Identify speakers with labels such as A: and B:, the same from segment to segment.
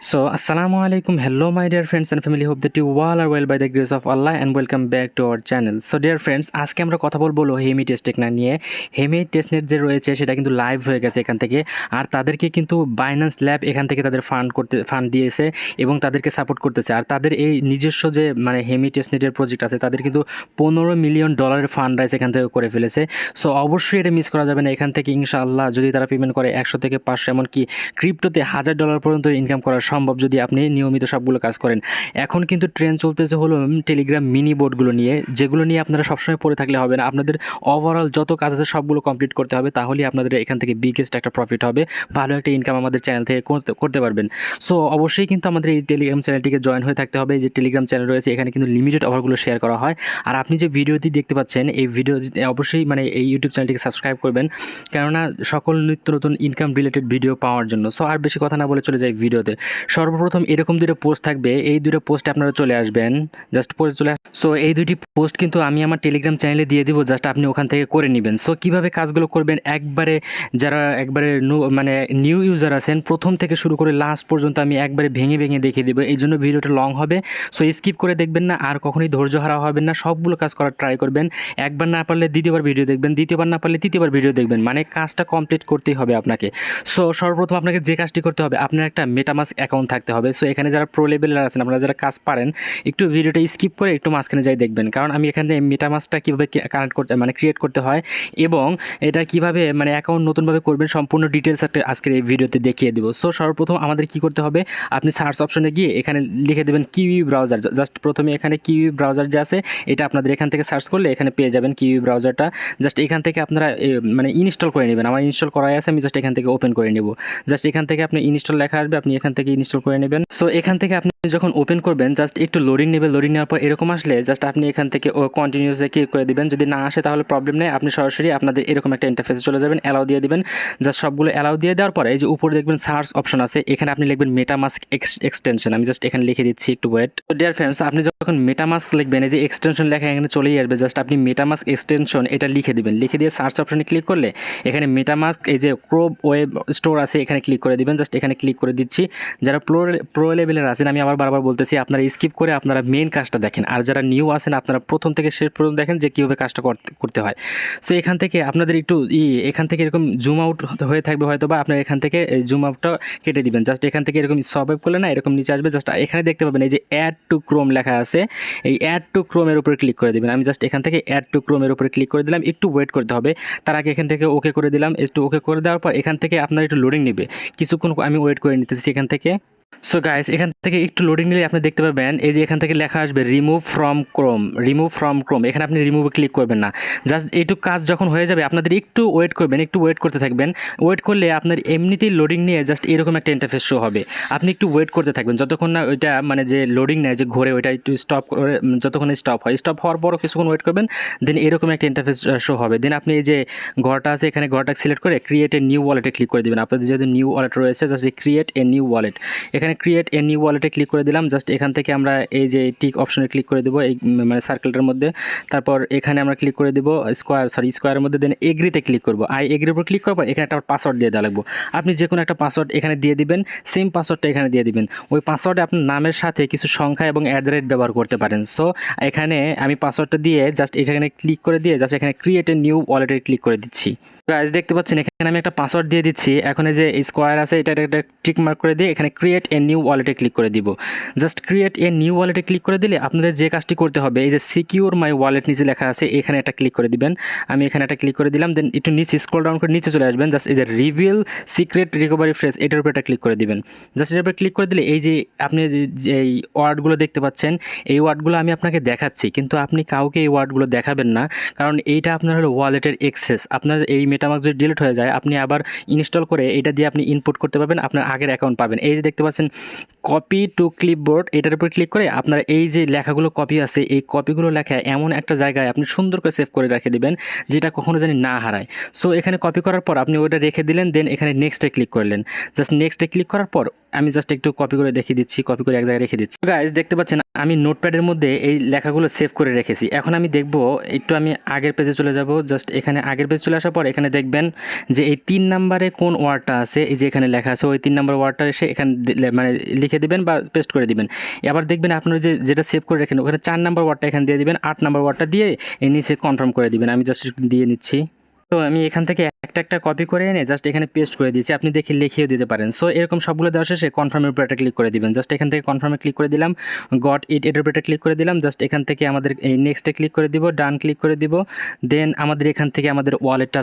A: So, Assalamu alaikum. Hello, my dear friends and family. Hope that you all are well by the grace of Allah and welcome back to our channel. So, dear friends, আজকে আমরা কথা বলবো hemi টেস্টটেক নিয়ে। Hemi testnet যে রয়েছে সেটা কিন্তু live হয়ে গেছে এখান থেকে, আর তাদেরকে কিন্তু বাইন্যান্স ল্যাব এখান থেকে তাদের ফান্ড দিয়েছে এবং তাদেরকে সাপোর্ট করতেছে। আর তাদের এই নিজস্ব যে হেমি টেস্টনেটের প্রজেক্ট আছে, তাদের কিন্তু $15 মিলিয়ন ফান্ড রাইজ এখান থেকে করে ফেলেছে। সো অবশ্যই এটা মিস করা যাবে না। এখান থেকে ইনশাআল্লাহ যদি তারা পেমেন্ট করে 100 থেকে 500, এমনকি ক্রিপ্টোতে $1000 পর্যন্ত ইনকাম করা সম্ভব যদি আপনি নিয়মিত সবগুলো কাজ করেন। এখন কিন্তু ট্রেন্ড চলতেছে হলো টেলিগ্রাম মিনি বোর্ডগুলো নিয়ে, যেগুলো নিয়ে আপনারা সবসময় পড়ে থাকলে হবে না। আপনাদের ওভারঅল যত কাজ আছে সবগুলো কমপ্লিট করতে হবে, তাহলেই আপনাদের এখান থেকে বিগেস্ট একটা প্রফিট হবে, ভালো একটা ইনকাম আমাদের চ্যানেল থেকে করতে পারবেন। সো অবশ্যই কিন্তু আমাদের এই টেলিগ্রাম চ্যানেলটিকে জয়েন হয়ে থাকতে হবে। যে টেলিগ্রাম চ্যানেল রয়েছে এখানে কিন্তু লিমিটেড অফারগুলো শেয়ার করা হয়। আর আপনি যে ভিডিওটি দেখতে পাচ্ছেন এই ভিডিও অবশ্যই এই ইউটিউব চ্যানেলটিকে সাবস্ক্রাইব করবেন, কেননা সকল নিত্য নতুন ইনকাম রিলেটেড ভিডিও পাওয়ার জন্য। সো আর বেশি কথা না বলে চলে যাই ভিডিওতে। সর্বপ্রথম এরকম দুটো পোস্ট থাকবে, এই দুটো পোস্টে আপনারা চলে আসবেন, জাস্ট পোস্ট চলে সো এই দুটি পোস্ট কিন্তু আমি আমার টেলিগ্রাম চ্যানেলে দিয়ে দিব, জাস্ট আপনি ওখান থেকে করে নেবেন। সো কীভাবে কাজগুলো করবেন, যারা নিউ ইউজার আছেন প্রথম থেকে শুরু করে লাস্ট পর্যন্ত আমি একবারে ভেঙে ভেঙে দেখিয়ে দেবো। এই জন্য ভিডিওটা লং হবে, সো স্কিপ করে দেখবেন না, আর কখনোই ধৈর্য হারা হবেন না। সবগুলো কাজ করার ট্রাই করবেন। একবার না পারলে দ্বিতীয়বার ভিডিও দেখবেন, দ্বিতীয়বার না পারলে তৃতীয়বার ভিডিও দেখবেন, মানে কাজটা কমপ্লিট করতেই হবে আপনাকে। সো সর্বপ্রথম আপনাকে যে কাজটি করতে হবে, আপনার একটা মেটামাস্ক অ্যাকাউন্ট থাকতে হবে। সো এখানে যারা প্রো লেভেলের আছেন, আপনারা যারা কাজ পারেন, একটু ভিডিওটা স্কিপ করে একটু মাঝখানে যাই দেখবেন, কারণ আমি এখানে মেটামাস্কটা কীভাবে ক্রিয়েট করতে হয় এবং এটা কীভাবে অ্যাকাউন্ট নতুনভাবে করবেন সম্পূর্ণ ডিটেলস আজকের এই ভিডিওতে দেখিয়ে দেবো। সো সর্বপ্রথম আমাদের কী করতে হবে, আপনি সার্চ অপশনে গিয়ে এখানে লিখে দেবেন কিউই ব্রাউজার। জাস্ট প্রথমে এখানে কিউই ব্রাউজার যে আছে এটা আপনাদের এখান থেকে সার্চ করলে এখানে পেয়ে যাবেন কিউই ব্রাউজারটা। জাস্ট এখান থেকে আপনারা ইনস্টল করে নেবেন। আমার ইনস্টল করাই আছে, আমি জাস্ট এখান থেকে ওপেন করে নেব। জাস্ট এখান থেকে আপনি ইনস্টল লেখা আসবে, আপনি এখান থেকে ইনস্টল করে নেবেন। সো এখান থেকে আপনি যখন ওপেন করবেন জাস্ট একটু লোডিং নেবে। লোডিং নেওয়ার পর এরকম আসলে জাস্ট আপনি এখান থেকে কন্টিনিউসে ক্লিক করে দিবেন। যদি না আসে তাহলে প্রবলেম নেই, আপনি সরাসরি আপনাদের এরকম একটা ইন্টারফেসে চলে যাবেন, অ্যালাউ দিয়ে দিবেন। জাস্ট সবগুলো অ্যালাউ দিয়ে দেওয়ার পরে এই যে উপরে দেখবেন সার্চ অপশন আছে, এখানে আপনি লিখবেন মেটামাস্ক এক্সটেনশন। আমি জাস্ট এখানে লিখে দিচ্ছি, একটু ওয়েট। তো ডিয়ার ফ্রেন্ডস, আপনি যখন মেটামাস্ক লিখবেন এই যে এক্সটেনশন লেখা এখানে চলেই আসবে। জাস্ট আপনি মেটামাস্ক এক্সটেনশন এটা লিখে দিবেন। লিখে দিয়ে সার্চ অপশনে ক্লিক করলে এখানে মেটামাস্ক এই যে ক্রোম ওয়েব স্টোর আছে এখানে ক্লিক করে দিবেন। জাস্ট এখানে ক্লিক করে দিচ্ছি। যারা প্রো লেভেলের আছেন, আমি আবার বারবার বলতেছি, আপনারা স্কিপ করে আপনারা মেন কাজটা দেখেন। আর যারা নিউ আছেন আপনারা প্রথম থেকে শেষ পর্যন্ত দেখেন যে কীভাবে কাজটা করতে হয়। সো এখান থেকে আপনাদের একটু এখান থেকে এরকম জুম আউট হয়ে থাকবে হয়তো, বা আপনার এখান থেকে জুম আউটটা কেটে দিবেন। জাস্ট এখান থেকে এরকম সোয়াইপ করলে না এরকম নিচে আসবে। জাস্ট এখানে দেখতে পাবেন এই যে অ্যাড টু ক্রোম লেখা আছে, এই অ্যাড টু ক্রোমের উপরে ক্লিক করে দেবেন। আমি জাস্ট এখান থেকে অ্যাড টু ক্রোমের উপরে ক্লিক করে দিলাম। একটু ওয়েট করতে হবে, তার আগে এখান থেকে ওকে করে দিলাম। একটু ওকে করে দেওয়ার পর এখান থেকে আপনার একটু লোডিং নেবে, কিছুক্ষণ আমি ওয়েট করে নিতেছি এখান থেকে। সো গাইস, এখান থেকে একটু লোডিং নিলে আপনি দেখতে পাবেন এই যে এখান থেকে লেখা আসবে রিমুভ ফ্রম ক্রোম। এখানে আপনি রিমুভে ক্লিক করবেন না। জাস্ট এইটুকু কাজ যখন হয়ে যাবে আপনাদের একটু ওয়েট করবেন, একটু ওয়েট করতে থাকবেন। ওয়েট করলে আপনার এমনিতেই লোডিং নিয়ে জাস্ট এরকম একটা ইন্টারফেস শো হবে। আপনি একটু ওয়েট করতে থাকবেন যতক্ষণ না ওইটা যে লোডিং নেয় যে ঘোরে, ওইটা একটু স্টপ করে যতক্ষণ স্টপ হয়, স্টপ হওয়ার পরও কিছুক্ষণ ওয়েট করবেন, দেন এরকম একটা ইন্টারফেস শো হবে। দেন আপনি এই যে ঘরটা আছে এখানে ঘরটা সিলেক্ট করে ক্রিয়েট এ নিউ ওয়ালেটে ক্লিক করে দেবেন। আপনাদের যেহেতু নিউ ওয়ালেট রয়েছে, just create a new wallet, এখানে ক্রিয়েট এ নিউ ওয়ালেটে ক্লিক করে দিলাম। জাস্ট এখান থেকে আমরা এই যে টিক অপশনে ক্লিক করে দেবো, এই সার্কেলটার মধ্যে। তারপর এখানে আমরা ক্লিক করে দেবো স্কোয়ারের মধ্যে, দেন এগ্রিতে ক্লিক করবো। এগ্রির উপর ক্লিক করার পর এখানে একটা পাসওয়ার্ড দিয়ে দেওয়া লাগবে। আপনি যে কোনো একটা পাসওয়ার্ড এখানে দিয়ে দিবেন, সেম পাসওয়ার্ডটা এখানে দিয়ে দিবেন। ওই পাসওয়ার্ডে আপনার নামের সাথে কিছু সংখ্যা এবং ব্যবহার করতে পারেন। সো এখানে আমি পাসওয়ার্ডটা দিয়ে জাস্ট এখানে ক্লিক করে দিয়ে জাস্ট এখানে ক্রিয়েট এ নিউ ওয়ালেটে ক্লিক করে দিচ্ছি। গাইস দেখতে পাচ্ছেন এখানে আমি একটা পাসওয়ার্ড দিয়ে দিচ্ছি। এখন এই যে স্কোয়ার আছে এটা একটা টিক মার্ক করে দিয়ে এখানে ক্রিয়েট এ নিউ ওয়ালেটে ক্লিক করে দিব। জাস্ট ক্রিয়েট এ নিউ ওয়ালেটে ক্লিক করে দিলে আপনাদের যে কাজটি করতে হবে, এই যে সিকিউর মাই ওয়ালেট নিচে লেখা আছে এখানে একটা ক্লিক করে দিবেন। আমি এখানে একটা ক্লিক করে দিলাম। দেন একটু নিচে স্ক্রল ডাউন করে নিচে চলে আসবেন। জাস্ট এই যে রিভিল সিক্রেট রিকভারি ফ্রেজ এটার উপরে একটা ক্লিক করে দিবেন। জাস্ট এটার উপরে ক্লিক করে দিলে এই যে আপনি যে এই ওয়ার্ডগুলো দেখতে পাচ্ছেন, এই ওয়ার্ডগুলো আমি আপনাকে দেখাচ্ছি, কিন্তু আপনি কাউকে এই ওয়ার্ডগুলো দেখাবেন না, কারণ এইটা আপনার হলো ওয়ালেটের এক্সেস। আপনার এই মেটামাস্ক যদি ডিলিট হয়ে যায়, আপনি আবার ইনস্টল করে এটা দিয়ে আপনি ইনপুট করতে পারবেন, আপনার আগের অ্যাকাউন্ট পাবেন। এই যে দেখতে পাচ্ছেন কপি টু ক্লিপবোর্ড, এটার উপর ক্লিক করে আপনার এই যে লেখাগুলো কপি আছে, এই কপিগুলো লেখা এমন একটা জায়গায় আপনি সুন্দর করে সেভ করে রেখে দিবেন যেটা কখনো জানি না হারায়। সো এখানে কপি করার পর আপনি ওটা রেখে দিলেন, দেন এখানে নেক্সটে ক্লিক করলেন। জাস্ট নেক্সটে ক্লিক করার পর আমি জাস্ট একটু কপি করে দেখিয়ে দিচ্ছি, কপি করে এক জায়গায় রেখে দিচ্ছি। গাইস দেখতে পাচ্ছেন আমি নোটপ্যাডের মধ্যে এই লেখাগুলো সেভ করে রেখেছি। এখন আমি দেখব, একটু আমি আগের পেজে চলে যাব। জাস্ট এখানে আগের পেজে চলে আসার পর এখানে দেখবেন যে এই 3 নম্বরে কোন ওয়ার্ডটা আছে, এই যে এখানে লেখা আছে ওই 3 নম্বর ওয়ার্ডটা এসে এখানে লিখে লিখে দিবেন বা পেস্ট করে দিবেন। এবার দেখবেন আপনারা যেটা সেভ করে রাখেন ওখানে 4 নাম্বার ওয়ার্ডটা এখানে দিয়ে দিবেন, 8 নাম্বার ওয়ার্ডটা দিয়ে এই নিচে কনফার্ম করে দিবেন। আমি জাস্ট দিয়ে নিচ্ছি। তো আমি এখান থেকে একটা কপি করে এনে জাস্ট এখানে পেস্ট করে দিয়েছি, আপনি দেখে লিখিয়ে দিতে পারেন। সো এরকম সবগুলো দেওয়া শেষে কনফার্মের উপর একটা ক্লিক করে দিবেন। জাস্ট এখান থেকে কনফার্মে ক্লিক করে দিলাম, গট ইট এটার উপর একটা ক্লিক করে দিলাম। জাস্ট এখান থেকে আমাদের এই নেক্সটে ক্লিক করে দিব, ডান ক্লিক করে দিব। দেন আমাদের এখান থেকে আমাদের ওয়ালেটটা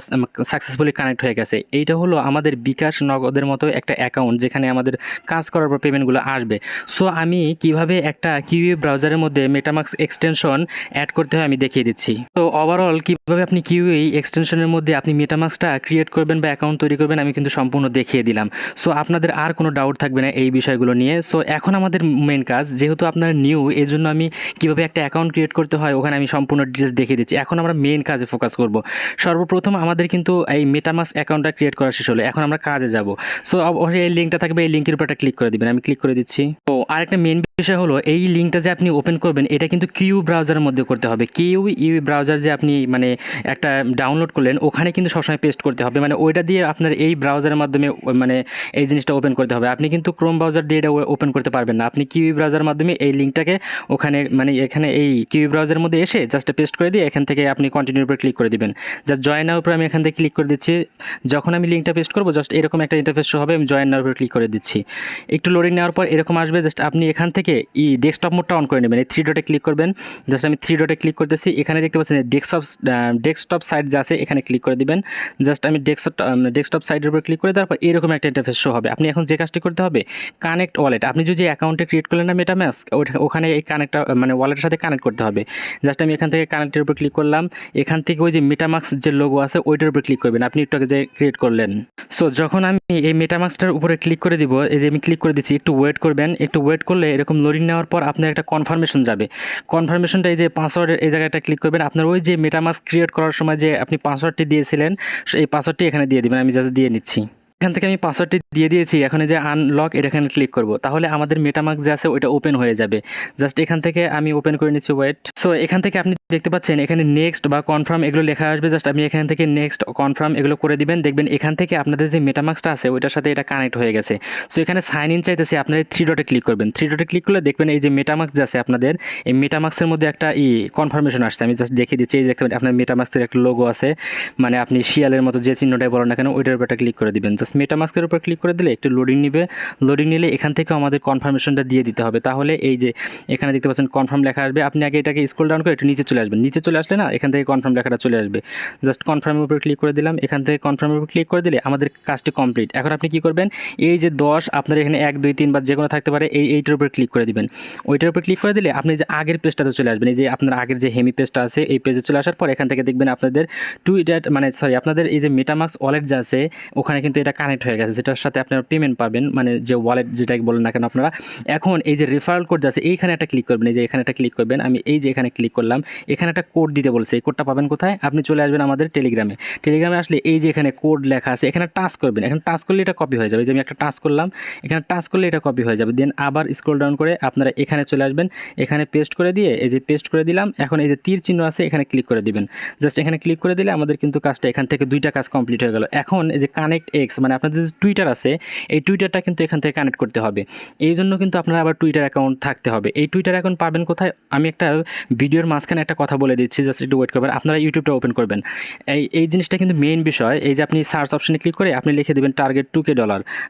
A: সাকসেসফুলি কানেক্ট হয়ে গেছে। এইটা হলো আমাদের বিকাশ নগদের মতো একটা অ্যাকাউন্ট যেখানে আমাদের কাজ করার পর পেমেন্টগুলো আসবে। সো আমি কিভাবে একটা কিউই ব্রাউজারের মধ্যে মেটামাস্ক এক্সটেনশন অ্যাড করতে হয় আমি দেখিয়ে দিচ্ছি। তো ওভারঅল কীভাবে আপনি কিউই এক্সটেনশনের মধ্যে আপনি মেটামাস্কটা ক্রিয়েট করবেন বা অ্যাকাউন্ট তৈরি করবেন আমি কিন্তু সম্পূর্ণ দেখিয়ে দিলাম। সো আপনাদের আর কোনো ডাউট থাকবে না এই বিষয়গুলো নিয়ে। সো এখন আমাদের মেন কাজ, যেহেতু আপনার নিউ, এই জন্য আমি কীভাবে একটা অ্যাকাউন্ট ক্রিয়েট করতে হয় ওখানে আমি সম্পূর্ণ ডিটেলস দেখিয়ে দিচ্ছি। এখন আমরা মেন কাজে ফোকাস করব। সর্বপ্রথম আমাদের কিন্তু এই মেটামাস্ক অ্যাকাউন্টটা ক্রিয়েট করা শেষ হলো, এখন আমরা কাজে যাব। সো অবশ্যই এই লিঙ্কটা থাকবে, এই লিঙ্কের উপর একটা ক্লিক করে দেবেন। আমি ক্লিক করে দিচ্ছি। তো আরেকটা মেন বিষয় হলো এই লিঙ্কটা যে আপনি ওপেন করবেন এটা কিন্তু কিউ ব্রাউজারের মধ্যে করতে হবে। কিউই ব্রাউজার যে আপনি মানে একটা ডাউনলোড করলেন ওখানে কিন্তু সবসময় পেস্ট করতে হবে, মানে ওইটা দিয়ে আপনার এই ব্রাউজারের মাধ্যমে মানে এই জিনিসটা ওপেন করতে হবে। আপনি কিন্তু ক্রোম ব্রাউজার দিয়ে এটা ওপেন করতে পারবেন না। আপনি কিউই ব্রাউজারের মাধ্যমে এই লিঙ্কটাকে ওখানে মানে এখানে এই কিউই ব্রাউজারের মধ্যে এসে জাস্ট পেস্ট করে দিয়ে এখান থেকে আপনি কন্টিনিউর উপর ক্লিক করে দিবেন। জাস্ট জয়েন নাও উপর আমি এখান থেকে ক্লিক করে দিচ্ছি। যখন আমি লিঙ্কটা পেস্ট করবো জাস্ট এরকম একটা ইন্টারফেস শো হবে, আমি জয়েন নাও উপর ক্লিক করে দিচ্ছি। একটু লোডিং নেওয়ার পর এরকম আসবে। জাস্ট আপনি এখান থেকে ডেস্কটপ মোডটা অন করে নেবেন, এই 3 ডটে ক্লিক করবেন। জাস্ট আমি 3 ডটে ক্লিক করতেছি, এখানে দেখতে পাচ্ছেন ডেস্কটপ সাইট যা আছে এখানে ক্লিক করে দিবেন। জাস্ট আমি ডেস্কটপ সাইটের উপর ক্লিক করে দেওয়ার পর এরকম একটা ইন্টারফেস শো হবে। আপনি এখন যে কাজটি করতে হবে, কানেক্ট ওয়ালেট, আপনি যদি অ্যাকাউন্টে ক্রিয়েট করলেন না মেটামাস্ক, ওখানে এই কানেক্টটা মানে ওয়ালেটের সাথে কানেক্ট করতে হবে। জাস্ট আমি এখান থেকে কানেক্টের উপর ক্লিক করলাম। এখান থেকে ওই যে মেটামাস্ক যে লোগো আছে ওইটার উপর ক্লিক করবেন, আপনি একটু আগে যে ক্রিয়েট করলেন। সো যখন আমি এই মেটামাস্কটার উপরে ক্লিক করে দিব, এই যে আমি ক্লিক করে দিচ্ছি, একটু ওয়েট করবেন। একটু ওয়েট করলে এরকম লোডিং নেওয়ার পর আপনার একটা কনফার্মেশন যাবে। কনফার্মেশনটা এই যে পাসওয়ার্ডের এই জায়গাটা ক্লিক করবেন। আপনার ওই যে মেটামাস্ক ক্রিয়েট করার সময় যে আপনি পাসওয়ার্ডটি দিয়েছিলেন এই পাসওয়ার্ডটি এখানে দিয়ে দিবেন। আমি জাস্ট দিয়ে নিচ্ছি। এখান থেকে আমি পাসওয়ার্ডটি দিয়ে দিয়েছি। এখন এই যে আনলক এটা এখানে ক্লিক করব, তাহলে আমাদের মেটামাস্ক যে আছে ওইটা ওপেন হয়ে যাবে। জাস্ট এখান থেকে আমি ওপেন করে নিচ্ছি, ওয়েট। সো এখান থেকে আপনি দেখতে পাচ্ছেন এখানে নেক্সট বা কনফার্ম এগুলো লেখা আসবে। জাস্ট আপনি এখান থেকে নেক্সট কনফার্ম এগুলো করে দিবেন। দেখবেন এখান থেকে আপনাদের যে মেটামাস্কটা আছে ওইটার সাথে এটা কানেক্ট হয়ে গেছে। সো এখানে সাইন ইন চাইতেছে, আপনার 3 ডটে ক্লিক করবেন। 3 ডটে ক্লিক করলে দেখবেন এই যে মেটামাস্ক যে আছে আপনাদের এই মেটামাস্কের মধ্যে একটা কনফার্মেশন আসছে। আমি জাস্ট দেখিয়ে দিচ্ছি। এই যে আপনার মেটামাস্কের একটা লোগো আছে, মানে আপনি শিয়ালের মতো যে চিহ্নটাই বলেন না কেন ওইটার উপর একটা ক্লিক করে দিবেন। জাস্ট মেটামাস্কের উপর ক্লিক করে দিলে একটু লোডিং নিবে। লোডিং নিলে এখান থেকে আমাদের কনফার্মেশনটা দিয়ে দিতে হবে। তাহলে এই যে এখানে দেখতে পাচ্ছেন কনফার্ম লেখা আসবে। আপনি আগে এটাকে স্ক্রল ডাউন করে একটু নিচে চলে আসবেন। নিচে চলে আসলে না এখান থেকে কনফার্ম লেখাটা চলে আসবে। জাস্ট কনফার্মের উপর ক্লিক করে দিলাম। এখান থেকে কনফার্মের উপর ক্লিক করে দিলে আমাদের কাজটি কমপ্লিট। এখন আপনি কি করবেন, এই যে 10 আপনার এখানে 1 2 3 বা যে কোনো থাকতে পারে এইটার উপর ক্লিক করে দিবেন। ওইটার উপর ক্লিক করে দিলে আপনি যে আগের পেজটাতে চলে আসবেন। এই যে আপনার আগের যে হেমি পেজটা আছে এই পেজে চলে আসার পর এখান থেকে দেখবেন আপনাদের আপনাদের এই যে মেটামাস্ক ওয়ালেট যা আছে ওখানে কিন্তু এটা কানেক্ট হয়ে গেছে, যেটার সাথে আপনারা পেমেন্ট পাবেন, মানে যে ওয়ালেট যেটাকে বলেন না কেন আপনারা। এখন এই যে রেফারেল কোড আছে এইখানে একটা ক্লিক করবেন। এই যে এখানে একটা ক্লিক করবেন। আমি এই যে এখানে ক্লিক করলাম, এখানে একটা কোড দিতে বলছে। এই কোডটা পাবেন কোথায়, আপনি চলে আসবেন আমাদের টেলিগ্রামে। টেলিগ্রামে আসলে এই যে এখানে কোড লেখা আছে এখানে টাচ করবেন। এখানে টাচ করলে এটা কপি হয়ে যাবে। যে আমি একটা টাচ করলাম, এখানে টাচ করলে এটা কপি হয়ে যাবে। দেন আবার স্ক্রল ডাউন করে আপনারা এখানে চলে আসবেন, এখানে পেস্ট করে দিয়ে এই যে পেস্ট করে দিলাম। এখন এই যে তীর চিহ্ন আছে এখানে ক্লিক করে দিবেন। জাস্ট এখানে ক্লিক করে দিলে আমাদের কিন্তু কাজটা এখান থেকে 2টা কাজ কমপ্লিট হয়ে গেল। এখন এই যে কানেক্ট এক্স মানে আপনাদের যে টুইটার আছে এই টুইটারটা কিন্তু এখান থেকে কানেক্ট করতে হবে। এই জন্য কিন্তু আপনারা আবার টুইটার অ্যাকাউন্ট থাকতে হবে। এই টুইটার অ্যাকাউন্ট পাবেন কোথায়, আমি একটা ভিডিওর মাঝখানে একটা কথা বলে দিচ্ছি, জাস্ট একটু ওয়েট করবেন। আপনারা ইউটিউবটা ওপেন করবেন। এই জিনিসটা কিন্তু মেইন বিষয়। এই যে আপনি সার্চ অপশনে ক্লিক করে আপনি লিখে দেবেন টার্গেট $2K।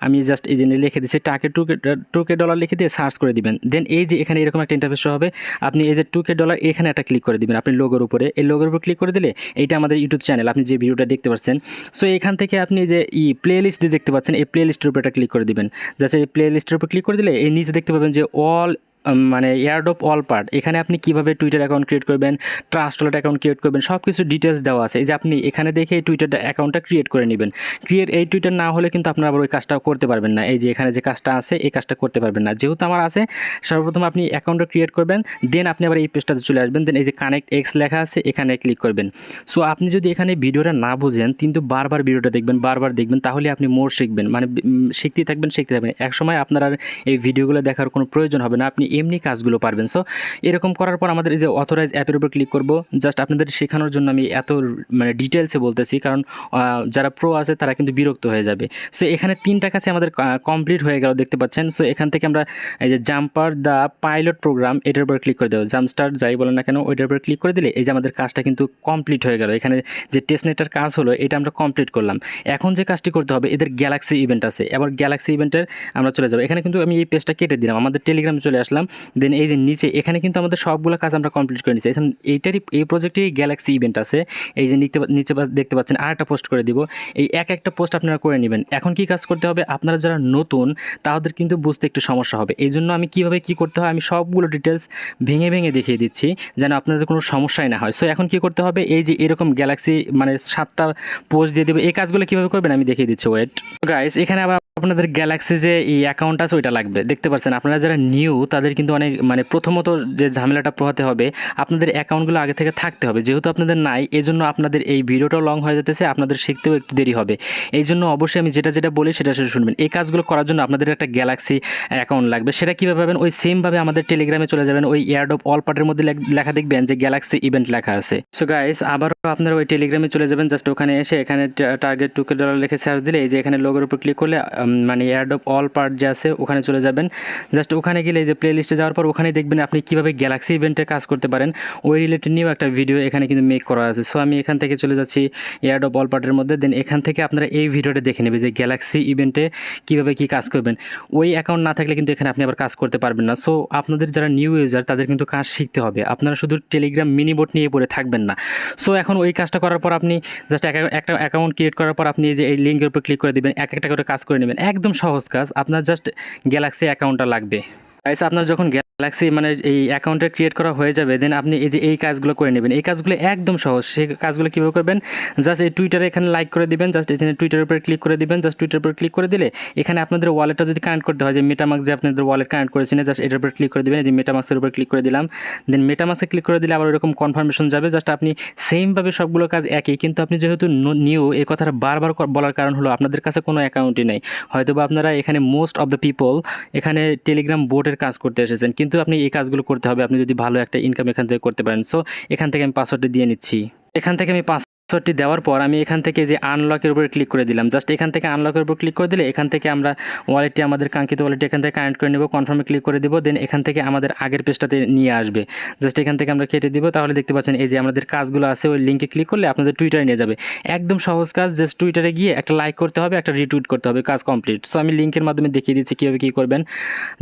A: আমি জাস্ট এই যে লিখে দিচ্ছি টার্গেট $2K লিখে দিয়ে সার্চ করে দিবেন। দেন এই যে এখানে এরকম একটা ইন্টারফেস হবে। আপনি এই যে $2K এখানে একটা ক্লিক করে দিবেন আপনি লোগোর উপরে। এই লোগোর উপর ক্লিক করে দিলে এইটা আমাদের ইউটিউব চ্যানেল, আপনি যে ভিডিওটা দেখতে পাচ্ছেন। সো এখান থেকে আপনি যে প্লে লিস্ট দিয়ে দেখতে পাচ্ছেন এই প্লে লিস্টের উপর একটা ক্লিক করে দিবেন। জাস্ট এই প্লে লিস্টের উপর ক্লিক করে দিলে এই নিচে দেখতে পাবেন যে অল মানে এয়ারড্রপ অল পার্ট, এখানে আপনি কীভাবে টুইটার অ্যাকাউন্ট ক্রিয়েট করবেন, ট্রাস্ট ওয়ালেট অ্যাকাউন্ট ক্রিয়েট করবেন সব কিছু ডিটেলস দেওয়া আছে। এই যে আপনি এখানে দেখে এই টুইটার অ্যাকাউন্টটা ক্রিয়েট করে নেবেন। এই টুইটার না হলে কিন্তু আপনারা আবার ওই কাজটা করতে পারবেন না। এই যে এখানে যে কাজটা আছে এই কাজটা করতে পারবেন না। যেহেতু আমার আছে, সর্বপ্রথম আপনি অ্যাকাউন্টটা ক্রিয়েট করবেন। দেন আপনি আবার এই পেজটাতে চলে আসবেন। দেন এই যে কানেক্ট এক্স লেখা আছে এখানে ক্লিক করবেন। সো আপনি যদি এখানে ভিডিওটা না বুঝেন কিন্তু বারবার ভিডিওটা দেখবেন, বারবার দেখবেন, তাহলে আপনি মোর শিখবেন, মানে শিখতেই থাকবেন। এক সময় আপনার আর এই ভিডিওগুলো দেখার কোনো প্রয়োজন হবে না। আপনি এমনি কাজগুলো পারবেন। সো এরকম করার পর আমাদের এই যে অথরাইজ অ্যাপের উপর ক্লিক করব। জাস্ট আপনাদের শেখানোর জন্য আমি এত মানে ডিটেলসে বলতেছি, কারণ যারা প্রো আছে তারা কিন্তু বিরক্ত হয়ে যাবে। সো এখানে 3টা কাছে আমাদের কমপ্লিট হয়ে গেল দেখতে পাচ্ছেন। সো এখান থেকে আমরা এই যে জাম্পার দ্য পাইলট প্রোগ্রাম এটার উপর ক্লিক করে দেবো। জাম্পস্টার যাই বলেন না কেন ওইটার উপর ক্লিক করে দিলে এই যে আমাদের কাজটা কিন্তু কমপ্লিট হয়ে গেল। এখানে যে টেস্টনেটের কাজ হলো এটা আমরা কমপ্লিট করলাম। এখন যে কাজটি করতে হবে, এদের গ্যালাক্সি ইভেন্ট আছে, এবার গ্যালাক্সি ইভেন্টের আমরা চলে যাবো। এখানে কিন্তু আমি এই পেজটা কেটে দিলাম, আমাদের টেলিগ্রামে চলে আসলাম। দেন এই যে নিচে এখানে কিন্তু আমাদের সবগুলো কাজ আমরা কমপ্লিট করে নিচ্ছি। এখন এই প্রজেক্টেরই গ্যালাক্সি ইভেন্ট আছে। এই যে নিচে দেখতে পাচ্ছেন আরেকটা পোস্ট করে দিব। এই একটা পোস্ট আপনারা করে নেবেন। এখন কি কাজ করতে হবে, আপনারা যারা নতুন তাদের কিন্তু বুঝতে একটু সমস্যা হবে। এই জন্য আমি কীভাবে কী করতে হয় আমি সবগুলো ডিটেলস ভেঙে ভেঙে দেখিয়ে দিচ্ছি যেন আপনাদের কোনো সমস্যাই না হয়। সো এখন কী করতে হবে, এই যে এরকম গ্যালাক্সি মানে 7টা পোস্ট দিয়ে দেবে। এই কাজগুলো কীভাবে করবেন আমি দেখিয়ে দিচ্ছি। ওয়েট গাইস, এখানে আবার আপনাদের গ্যালাক্সি যে এই অ্যাকাউন্ট আছে ওইটা লাগবে। দেখতে পাচ্ছেন আপনারা যারা নিউ তাদের কিন্তু অনেক মানে প্রথমত যে ঝামেলাটা পোহাতে হবে, আপনাদের অ্যাকাউন্টগুলো আগে থেকে থাকতে হবে। যেহেতু আপনাদের নাই, এই জন্য আপনাদের এই ভিডিওটাও লং হয়ে যেতেছে, আপনাদের শিখতেও একটু দেরি হবে। এই জন্য অবশ্যই আমি যেটা বলি সেটা শুনবেন। এই কাজগুলো করার জন্য আপনাদের একটা গ্যালাক্সি অ্যাকাউন্ট লাগবে। সেটা কীভাবে পাবেন, ওই সেমভাবে আমাদের টেলিগ্রামে চলে যাবেন। ওই এয়ারড্রপ অল পার্টের মধ্যে লেখা দেখবেন যে গ্যালাক্সি ইভেন্ট লেখা আছে। সো গাইস, আবারও আপনারা ওই টেলিগ্রামে চলে যাবেন। জাস্ট ওখানে এসে এখানে টার্গেট $2 লিখে সার্চ দিলে এই যে এখানে লোগোর উপর ক্লিক করলে মানে এয়ারড্রপ অল পার্ট যে আছে ওখানে চলে যাবেন। জাস্ট ওখানে গেলে এই যে প্লে লিস্টে যাওয়ার পর ওখানে দেখবেন আপনি কীভাবে গ্যালাক্সি ইভেন্টে কাজ করতে পারেন। ওই রিলেটেড নিয়েও একটা ভিডিও এখানে কিন্তু মেক করা আছে। সো আমি এখান থেকে চলে যাচ্ছি এয়ারড্রপ অল পার্টের মধ্যে। দেন এখান থেকে আপনারা এই ভিডিওটা দেখে নেবে যে গ্যালাক্সি ইভেন্টে কীভাবে কী কাজ করবেন। ওই অ্যাকাউন্ট না থাকলে কিন্তু এখানে আপনি আবার কাজ করতে পারবেন না। সো আপনাদের যারা নিউ ইউজার তাদের কিন্তু কাজ শিখতে হবে। আপনারা শুধু টেলিগ্রাম মিনি বোট নিয়ে পড়ে থাকবেন না। সো এখন ওই কাজটা করার পর আপনি জাস্ট একটা অ্যাকাউন্ট ক্রিয়েট করার পর আপনি যে এই লিঙ্কের উপর ক্লিক করে দেবেন, একটা করে কাজ করে নেবেন। একদম সহজ কাজ, আপনার জাস্ট গ্যালাক্সি অ্যাকাউন্টটা লাগবে। গাইস, আপনার যখন গ্যালাক্সি মানে এই অ্যাকাউন্টটা ক্রিয়েট করা হয়ে যাবে, দেন আপনি এই যে এই কাজগুলো করে নেবেন। এই কাজগুলো একদম সহজ। সেই কাজগুলো কীভাবে করবেন, জাস্ট এই টুইটারে এখানে লাইক করে দিবেন। জাস্ট এখানে টুইটারের উপরে ক্লিক করে দিবেন। জাস্ট টুইটারের উপর ক্লিক করে দিলে এখানে আপনাদের ওয়ালেটটা যদি কানেক্ট করতে হয়, যে মেটামাক্স যে আপনাদের ওয়ালেট কানেক্ট করেছেন, জাস্ট এটার উপর ক্লিক করে দিবেন। এই যে মেটামাক্সের উপর ক্লিক করে দিলাম। দেন মেটামাক্সে ক্লিক করে দিলে আবার এরকম কনফার্মেশন যাবে। জাস্ট আপনি সেমভাবে সবগুলো কাজ একই, কিন্তু আপনি যেহেতু নিউ, এই কথাটা বারবার বলার কারণ হলো আপনাদের কাছে কোনো অ্যাকাউন্টই নেই। হয়তো বা আপনারা এখানে মোস্ট অফ দ্য পিপল এখানে টেলিগ্রাম বোটের কাজ করতে এসেছেন, কিন্তু আপনি এই কাজগুলো করতে হবে আপনি যদি ভালো একটা ইনকাম এখান থেকে করতে পারেন। সো এখান থেকে আমি পাসওয়ার্ডটা দিয়ে নিচ্ছি। এখান থেকে আমি পাসওয়ার্ডটি দেওয়ার পর আমি এখান থেকে যে আনলকের উপরে ক্লিক করে দিলাম। জাস্ট এখান থেকে আনলকের উপর ক্লিক করে দিলে এখান থেকে আমরা ওয়ালেটটি আমাদের কাঙ্ক্ষিত ওয়ালেটটি এখান থেকে কানেক্ট করে নেব। কনফার্মে ক্লিক করে দেবো। দেন এখান থেকে আমাদের আগের পেজটাতে নিয়ে আসবে। জাস্ট এখান থেকে আমরা কেটে দিব। তাহলে দেখতে পাচ্ছেন এই যে আমাদের কাজগুলো আছে, ওই লিঙ্কে ক্লিক করলে আপনাদের টুইটারে নিয়ে যাবে। একদম সহজ কাজ, জাস্ট টুইটারে গিয়ে একটা লাইক করতে হবে, একটা রিটুইট করতে হবে, কাজ কমপ্লিট। সো আমি লিঙ্কের মাধ্যমে দেখিয়ে দিচ্ছি কীভাবে কী করবেন।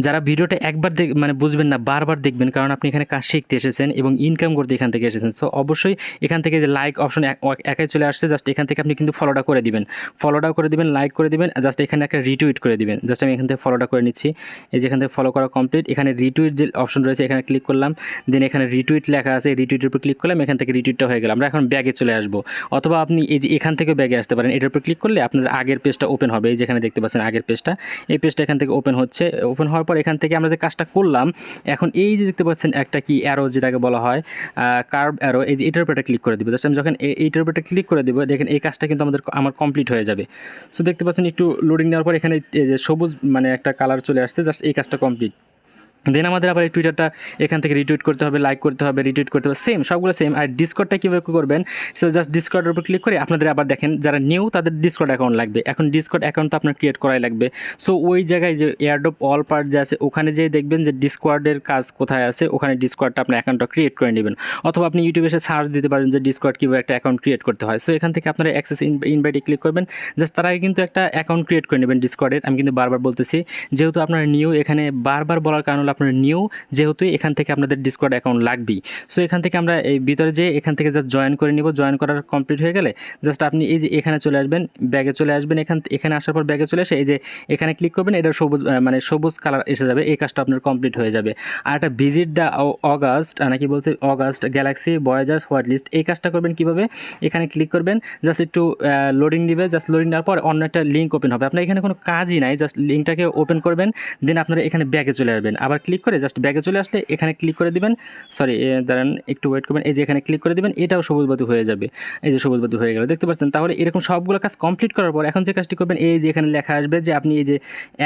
A: যারা ভিডিওটা একবার মানে বুঝবেন না, বারবার দেখবেন, কারণ আপনি এখানে কাজ শিখতে এসেছেন এবং ইনকাম করতে এখান থেকে এসেছেন। সো অবশ্যই এখান থেকে যে লাইক অপশন একাই চলে আসছে, জাস্ট এখান থেকে আপনি কিন্তু ফলোটাও করে দিবেন, লাইক করে দিবেন, জাস্ট এখানে একটা রিটুইট করে দিবেন। জাস্ট আমি এখান থেকে ফলোটা করে নিচ্ছি। এই যে এখান থেকে ফলো করা কমপ্লিট। এখানে রিটুইট যে অপশন রয়েছে এখানে ক্লিক করলাম। দেন এখানে রিটুইট লেখা আছে, রিটুইটের উপর ক্লিক করলাম। এখান থেকে রিটুইটটা হয়ে গেল। আমরা এখন ব্যাগে চলে আসবো, অথবা আপনি এই যে এখান থেকে ব্যাগে আসতে পারেন। এটার উপর ক্লিক করলে আপনাদের আগের পেজটা ওপেন হবে। এই যেখানে দেখতে পাচ্ছেন আগের পেজটা, এই পেজটা এখান থেকে ওপেন হচ্ছে। ওপেন হওয়ার পর এখান থেকে আমরা যে কাজটা করলাম, এখন এই যে দেখতে পাচ্ছেন একটা কি অ্যারো যেটাকে বলা হয় কার্ভ অ্যারো, এই যে এটার উপর ক্লিক করে দিব। জাস্ট আমি যখন এইটার উপর ক্লিক করে দেবো, দেখেন এই কাজটা কিন্তু আমার কমপ্লিট হয়ে যাবে। সো দেখতে পাচ্ছেন একটু লোডিং নেওয়ার পর এখানে এই যে সবুজ মানে একটা কালার চলে আসছে। জাস্ট এই কাজটা কমপ্লিট। দেন আমাদের আবার এই টুইটারটা এখান থেকে রিটুইট করতে হবে, লাইক করতে হবে, রিটুইট করতে হবে, সেম সবগুলো সেম। আর ডিসকর্ডটা কীভাবে করবেন, সো জাস্ট ডিসকর্ডের উপর ক্লিক করে আপনাদের আবার দেখেন যারা নিউ তাদের ডিসকর্ড অ্যাকাউন্ট লাগবে। এখন ডিসকর্ড অ্যাকাউন্ট তো আপনার ক্রিয়েট করাই লাগবে। সো ওই জায়গায় যে এয়ারড্রপ অল পার্ট যে আছে ওখানে যেয়ে দেখবেন যে ডিসকর্ডের কাজ কোথায় আছে, ওখানে ডিসকর্ডটা আপনার অ্যাকাউন্টটা ক্রিয়েট করে নেবেন। অথবা আপনি ইউটিউবে এসে সার্চ দিতে পারেন যে ডিসকর্ড কীভাবে একটা অ্যাকাউন্ট ক্রিয়েট করতে হয়। সো এখান থেকে আপনারা অ্যাক্সেস ইনভাইটে ক্লিক করবেন। জাস্ট তার আগে কিন্তু একটা অ্যাকাউন্ট ক্রিয়েট করে নেবেন ডিসকর্ডের। আমি কিন্তু বারবার বলতেছি, যেহেতু আপনার নিউ, এখানে বারবার বলার কারণ হলো আপনার নিউ, যেহেতু এখান থেকে আপনাদের ডিসকর্ড অ্যাকাউন্ট লাগবেই। সো এখান থেকে আমরা এই ভিতরে যেয়ে এখান থেকে জাস্ট জয়েন করে নিব। জয়েন করার কমপ্লিট হয়ে গেলে জাস্ট আপনি এই যে এখানে চলে আসবেন, ব্যাগে চলে আসবেন। এখানে আসার পর ব্যাগে চলে এসে এই যে এখানে ক্লিক করবেন, এটা সবুজ মানে সবুজ কালার এসে যাবে। এই কাজটা আপনার কমপ্লিট হয়ে যাবে। আর একটা ভিজিট দ্য অগাস্ট নাকি বলছে অগাস্ট গ্যালাক্সি ভয়েজার্স হোয়াইট লিস্ট, এই কাজটা করবেন কীভাবে, এখানে ক্লিক করবেন। জাস্ট একটু লোডিং দিবে। জাস্ট লোডিং দেওয়ার পর অন্য একটা লিঙ্ক ওপেন হবে। আপনার এখানে কোনো কাজই নাই, জাস্ট লিঙ্কটাকে ওপেন করবেন। দেন আপনারা এখানে ব্যাগে চলে আসবেন। আবার ক্লিক করে জাস্ট ব্যাগে চলে আসলে এখানে ক্লিক করে দিবেন, সরি দাঁড়ান একটু ওয়েট করবেন, এই যে এখানে ক্লিক করে দিবেন, এটাও সবুজ বাতি হয়ে যাবে, এই যে সবুজ বাতি হয়ে গেল, দেখতে পাচ্ছেন। তাহলে এরকম সবগুলো কাজ কমপ্লিট করার পর এখন যে কাজটি করবেন, এই যে এখানে লেখা আসবে যে আপনি এই যে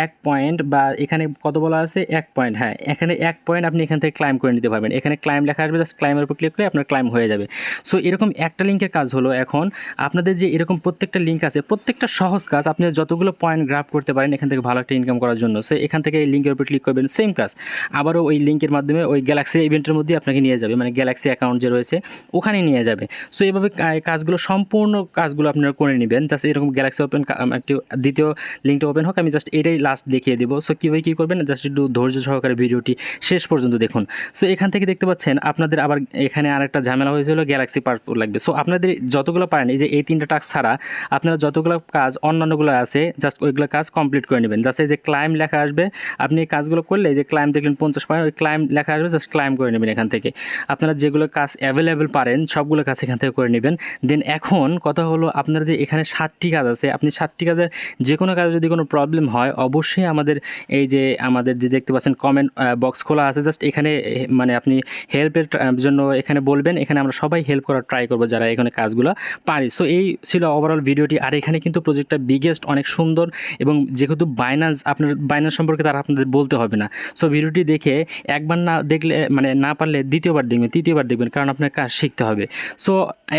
A: 1 পয়েন্ট বা এখানে কত বলা আছে 1 পয়েন্ট, হ্যাঁ এখানে 1 পয়েন্ট আপনি এখান থেকে ক্লাইম করে নিতে পারবেন। এখানে ক্লাইম লেখা আসবে, জাস্ট ক্লাইমের উপর ক্লিক করে আপনার ক্লাইম হয়ে যাবে। সো এরকম একটা লিঙ্কের কাজ হলো। এখন আপনাদের যে এরকম প্রত্যেকটা লিঙ্ক আছে, প্রত্যেকটা সহজ কাজ, আপনি যতগুলো পয়েন্ট গ্রাফ করতে পারেন এখান থেকে ভালো একটা ইনকাম করার জন্য। সো এখান থেকে এই লিঙ্কের উপর ক্লিক করবেন, সেম কাজ আবারও ওই লিঙ্কের মাধ্যমে ওই গ্যালাক্সি ইভেন্টের মধ্যে আপনাকে নিয়ে যাবে, মানে গ্যালাক্সি অ্যাকাউন্ট যে রয়েছে ওখানে নিয়ে যাবে। সো এইভাবে কাজগুলো সম্পূর্ণ কাজগুলো আপনারা করে নেবেন। জাস্ট এরকম গ্যালাক্সি ওপেন একটি দ্বিতীয় লিঙ্কটা ওপেন হোক, আমি জাস্ট এটাই লাস্ট দেখিয়ে দেবো। সো কীভাবে কী করবেন জাস্ট একটু ধৈর্য সহকারে ভিডিওটি শেষ পর্যন্ত দেখুন। সো এখান থেকে দেখতে পাচ্ছেন আপনাদের আবার এখানে আরেকটা ঝামেলা হয়েছিল, গ্যালাক্সি পাসপোর্ট লাগবে। সো আপনাদের যতগুলো পারেন, এই যে এই 3টা টাস্ক ছাড়া আপনারা যতগুলো কাজ অন্যান্যগুলো আছে জাস্ট ওইগুলো কাজ কমপ্লিট করে নেবেন। জাস্ট এই যে ক্লাইম লেখা আসবে, আপনি এই কাজগুলো করলে এই যে ক্লাইম দেখলেন 50 পয়েন্ট, ওই ক্লাইম লেখা আসবে, জাস্ট ক্লাইম করে নেবেন এখান থেকে। আপনারা যেগুলো কাজ অ্যাভেলেবেল পারেন সবগুলো কাজ এখান থেকে করে নেবেন। দেন এখন কথা হলো, আপনার যে এখানে 7টি কাজ আছে, আপনি 7টি কাজের যে কোনো কাজে যদি কোনো প্রবলেম হয় অবশ্যই আমাদের এই যে আমাদের যে দেখতে পাচ্ছেন কমেন্ট বক্স খোলা আছে, জাস্ট এখানে মানে আপনি হেল্পের জন্য এখানে বলবেন, এখানে আমরা সবাই হেল্প করার ট্রাই করবো যারা এখানে কাজগুলো পারি। সো এই ছিল ওভারঅল ভিডিওটি। আর এখানে কিন্তু প্রজেক্টটা বিগেস্ট, অনেক সুন্দর, এবং যেহেতু বাইন্যান্স, আপনার বাইন্যান্স সম্পর্কে তারা আপনাদের বলতে হবে না। সো ভিডিওটি দেখে একবার না দেখলে, মানে না পারলে দ্বিতীয়বার দেখবেন, তৃতীয়বার দেখবেন, কারণ আপনার কাজ শিখতে হবে। সো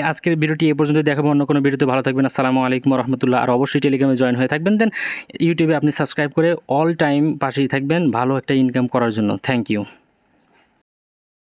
A: আজকের ভিডিওটি এই পর্যন্ত দেখাবো, অন্য কোনো ভিডিওতে। ভালো থাকবেন, আসসালামু আলাইকুম রহমতুল্লাহ। আর অবশ্যই টেলিগ্রামে জয়েন হয়ে থাকবেন, দেন ইউটিউবে আপনি সাবস্ক্রাইব করে অল টাইম পাশেই থাকবেন ভালো একটা ইনকাম করার জন্য। Thank you.